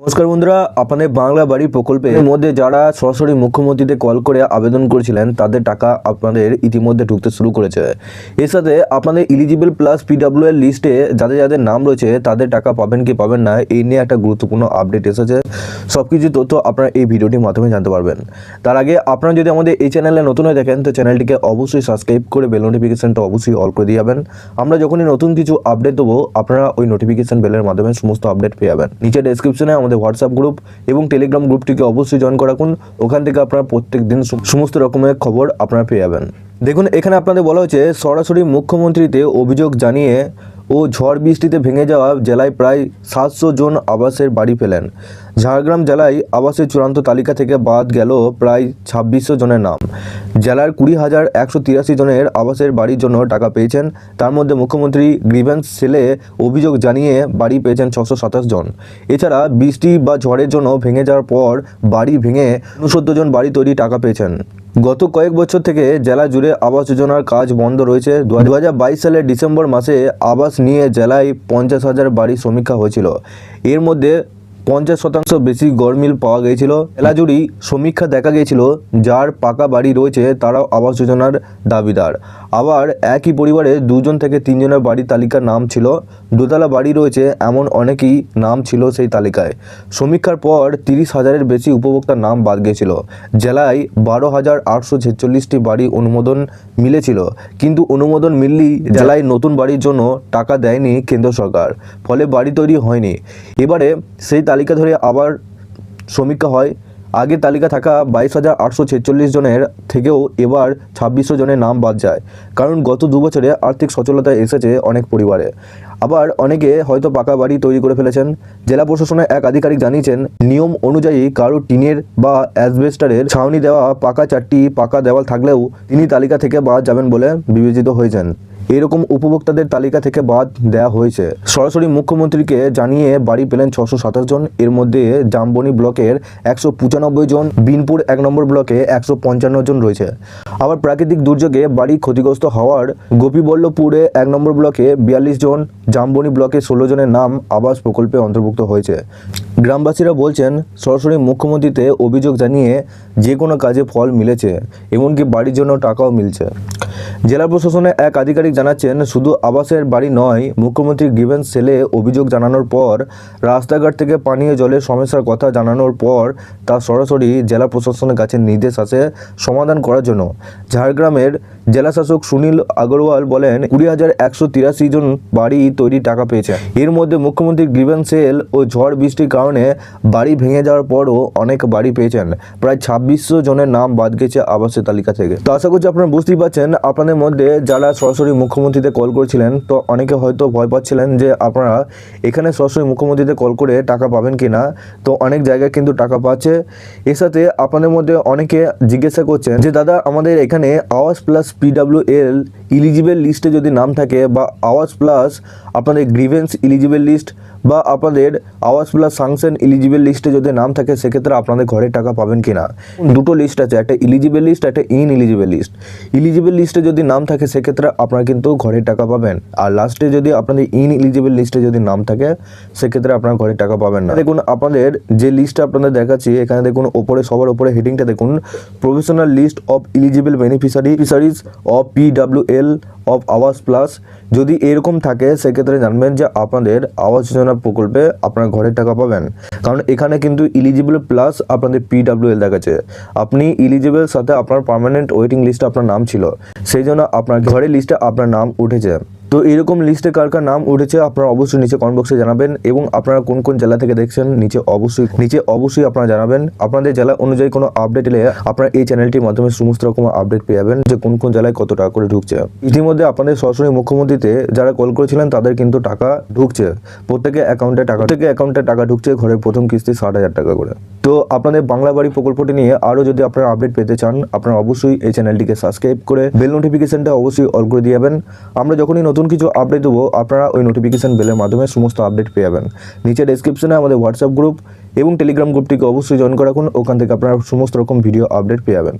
নমস্কার বন্ধুরা, আপনাদের বাংলা বাড়ি প্রকল্পের মধ্যে যারা সরাসরি মুখ্যমন্ত্রীতে কল করে আবেদন করেছিলেন তাদের টাকা আপনাদের ইতিমধ্যে ঢুকতে শুরু করেছে। এর সাথে আপনাদের ইলিজিবল প্লাস পিডব্লিউএল লিস্টে যাদের যাদের নাম রয়েছে তাদের টাকা পাবেন কি পাবেন না এই নিয়ে একটা গুরুত্বপূর্ণ আপডেট এসেছে। সব কিছু তথ্য আপনারা এই ভিডিওটির মাধ্যমে জানতে পারবেন। তার আগে আপনারা যদি আমাদের এই চ্যানেলে নতুন হয়ে দেখেন তো চ্যানেলটিকে অবশ্যই সাবস্ক্রাইব করে বেল নোটিফিকেশনটা অবশ্যই অল করে দিয়ে যাবেন। আমরা যখনই নতুন কিছু আপডেট দেবো আপনারা ওই নোটিফিকেশন বেলের মাধ্যমে সমস্ত আপডেট পেয়ে যাবেন। নিচে ডেসক্রিপশনে আমাদের হোয়াটসঅ্যাপ গ্রুপ এবং টেলিগ্রাম গ্রুপটিকে অবশ্যই জয়েন করা রাখুন। ওখান থেকে আপনারা প্রত্যেক দিন সমস্ত রকমের খবর আপনারা পেয়ে যাবেন। দেখুন, এখানে আপনাদের বলা হচ্ছে সরাসরি মুখ্যমন্ত্রীতে অভিযোগ জানিয়ে ও ঝড় বৃষ্টিতে ভেঙে যাওয়া জেলায় প্রায় 700 জন আবাসের বাড়ি পেলেন। ঝাড়গ্রাম জেলায় আবাসের চূড়ান্ত তালিকা থেকে বাদ গেল প্রায় 2600 জনের নাম। জেলার 20,183 জনের আবাসের বাড়ির জন্য টাকা পেয়েছেন। তার মধ্যে মুখ্যমন্ত্রী গ্রিভেন্স সেলে অভিযোগ জানিয়ে বাড়ি পেয়েছেন 627 জন। এছাড়া বৃষ্টি বা ঝড়ের জন্য ভেঙে যাওয়ার পর বাড়ি ভেঙে 69 জন বাড়ি তৈরি টাকা পেয়েছেন। গত কয়েক বছর থেকে জেলা জুড়ে আবাস যোজনার কাজ বন্ধ রয়েছে। 2022 সালের ডিসেম্বর মাসে আবাস নিয়ে জেলায় 50,000 বাড়ি সমীক্ষা হয়েছিল। এর মধ্যে 50% বেশি গড়মিল পাওয়া গিয়েছিল। জেলা জুড়েই সমীক্ষা দেখা গিয়েছিল যার পাকা বাড়ি রয়েছে তারাও আবাস যোজনার দাবিদার। আবার একই পরিবারে 2 থেকে 3 জনের বাড়ির তালিকার নাম ছিল। দোতলা বাড়ি রয়েছে এমন অনেকেই নাম ছিল সেই তালিকায়। সমীক্ষার পর 30,000-এর বেশি উপভোক্তার নাম বাদ গিয়েছিল। জেলায় 12,846টি বাড়ি অনুমোদন মিলেছিল, কিন্তু অনুমোদন মিললেই জেলায় নতুন বাড়ির জন্য টাকা দেয়নি কেন্দ্র সরকার, ফলে বাড়ি তৈরি হয়নি। এবারে সেই তালিকা ধরে আবার সমীক্ষা হয়। আগে তালিকা থাকা 22,846 জনের থেকেও এবার 2600 জনের নাম বাদ যায়, কারণ গত 2 বছরে আর্থিক সচ্ছলতা এসেছে অনেক পরিবারে। আবার অনেকে হয়তো পাকা বাড়ি তৈরি করে ফেলেছেন। জেলা প্রশাসনের এক আধিকারিক জানিয়েছেন, নিয়ম অনুযায়ী কারো টিনের বা অ্যাসবেস্টারের ছাউনি দেওয়া পাকা 4টি পাকা দেওয়াল থাকলেও তিনি তালিকা থেকে বাদ যাবেন বলে বিবেচিত হয়েছেন। এরকম উপভোক্তাদের তালিকা থেকে বাদ দেওয়া হয়েছে। সরাসরি মুখ্যমন্ত্রীকে জানিয়ে বাড়ি পেলেন 627 জন। এর মধ্যে জামবনি ব্লকের 195 জন, বিনপুর 1 নম্বর ব্লকে 155 জন রয়েছে। আবার প্রাকৃতিক দুর্যোগে বাড়ি ক্ষতিগ্রস্ত হওয়ার গোপীবল্লভপুরে 1 নম্বর ব্লকে 42 জন, জামবনি ব্লকে 16 জনের নাম আবাস প্রকল্পে অন্তর্ভুক্ত হয়েছে। গ্রামবাসীরা বলছেন, সরাসরি মুখ্যমন্ত্রীতে অভিযোগ জানিয়ে যে কোনো কাজে ফল মিলেছে, এমনকি বাড়ির জন্য টাকাও মিলছে। জেলা প্রশাসনের এক আধিকারিক জানাচ্ছেন, শুধু আবাসের বাড়ি নয়, মুখ্যমন্ত্রী গ্রিভেন্স সেলে অভিযোগ জানানোর পর, রাস্তাঘাট থেকে পানীয় জলের সমস্যার কথা জানানোর পর তা সরাসরি জেলা প্রশাসনের কাছে নির্দেশ আসে সমাধান করার জন্য। ঝাড়গ্রামের জেলাশাসক সুনীল আগরওয়াল বলেন, 20,183 জন বাড়ি তৈরি টাকা পেয়েছেন। এর মধ্যে মুখ্যমন্ত্রী গ্রিভেন্স সেল ও ঝড় বৃষ্টির কারণে বাড়ি ভেঙে যাওয়ার পরও অনেক বাড়ি পেয়েছেন। প্রায় 2600 জনের নাম বাদ গেছে আবাসের তালিকা থেকে। তো আশা করছি আপনারা বুঝতেই পারছেন, আপনাদের মধ্যে যারা সরাসরি মুখ্যমন্ত্রীতে কল করেছিলেন তো অনেকে হয়তো ভয় পাচ্ছিলেন যে আপনারা এখানে সরাসরি মুখ্যমন্ত্রীতে কল করে টাকা পাবেন কি না। তো অনেক জায়গায় কিন্তু টাকা পাচ্ছে। এর সাথে আপনাদের মধ্যে অনেকে জিজ্ঞাসা করছেন যে দাদা, আমাদের এখানে আওয়াজ প্লাস পিডব্লিউএল ইলিজিবল লিস্টে যদি নাম থাকে, বা আওয়াজ প্লাস আপনাদের গ্রিভেন্স ইলিজিবল লিস্ট, বা আপনাদের আওয়াজ প্লাস সাংশন ইলিজিবল লিস্টে যদি নাম থাকে, সেক্ষেত্রে আপনাদের ঘরের টাকা পাবেন কি না। দুটো লিস্ট আছে, একটা ইলিজিবল লিস্ট, একটা ইনএলিজিবল লিস্ট। ইলিজিবল লিস্টে যদি নাম থাকে সেক্ষেত্রে আপনারা কিন্তু ঘরের টাকা পাবেন, আর লাস্টে যদি আপনাদের ইনএলিজিবল লিস্টে যদি নাম থাকে সেক্ষেত্রে আপনারা ঘরের টাকা পাবেন না। দেখুন, আপনাদের যে লিস্টটা আপনাদের দেখাচ্ছি এখানে দেখুন, ওপরে সবার উপরে হেডিংটা দেখুন, provisional list of eligible beneficiaries of PWL of Awaas plus. যদি এরকম থাকে সেক্ষেত্রে জানবেন যে আপনাদের আবাস যোজনা প্রকল্পে আপনার ঘরের টাকা পাবেন, কারণ এখানে কিন্তু ইলিজিবল প্লাস আপনাদের পিডব্লিউএল দেখাচ্ছে। আপনি ইলিজিবল সাথে আপনার পার্মানেন্ট ওয়েটিং লিস্টে আপনার নাম ছিল, সেই জন্য আপনার ঘরের লিস্টে আপনার নাম উঠেছে। তো এরকম লিস্টে কার কার নাম উঠেছে আপনারা অবশ্যই নিচে কমেন্ট বক্সে জানাবেন, এবং আপনারা কোন কোন জেলা থেকে দেখছেন নিচে অবশ্যই আপনারা জানাবেন। আপনাদের জেলা অনুযায়ী কোনো আপডেট এলে আপনারা এই চ্যানেলটির মাধ্যমে সমস্ত রকম আপডেট পেয়ে যাবেন যে কোন কোন জেলায় কত টাকা করে ঢুকছে। ইতিমধ্যে আপনাদের সরাসরি মুখ্যমন্ত্রীতে যারা কল করেছিলেন তাদের কিন্তু টাকা ঢুকছে, প্রত্যেকের অ্যাকাউন্টে টাকা ঢুকছে, ঘরের প্রথম কিস্তি 60,000 টাকা করে। তো আপনাদের বাংলা বাড়ি প্রকল্পটি নিয়ে আরও যদি আপনারা আপডেট পেতে চান, আপনারা অবশ্যই এই চ্যানেলটিকে সাবস্ক্রাইব করে বেল নোটিফিকেশনটা অবশ্যই অল করে দিয়ে যাবেন। আমরা যখনই নতুন কিছু আপডেট দেবো আপনারা ওই নোটিফিকেশন বেলের মাধ্যমে সমস্ত আপডেট পেয়ে যাবেন। নিচে ডেসক্রিপশনে আমাদের হোয়াটসঅ্যাপ গ্রুপ এবং টেলিগ্রাম গ্রুপটিকে অবশ্যই জয়েন করা রাখুন, ওখান থেকে আপনারা সমস্ত রকম ভিডিও আপডেট পেয়ে যাবেন।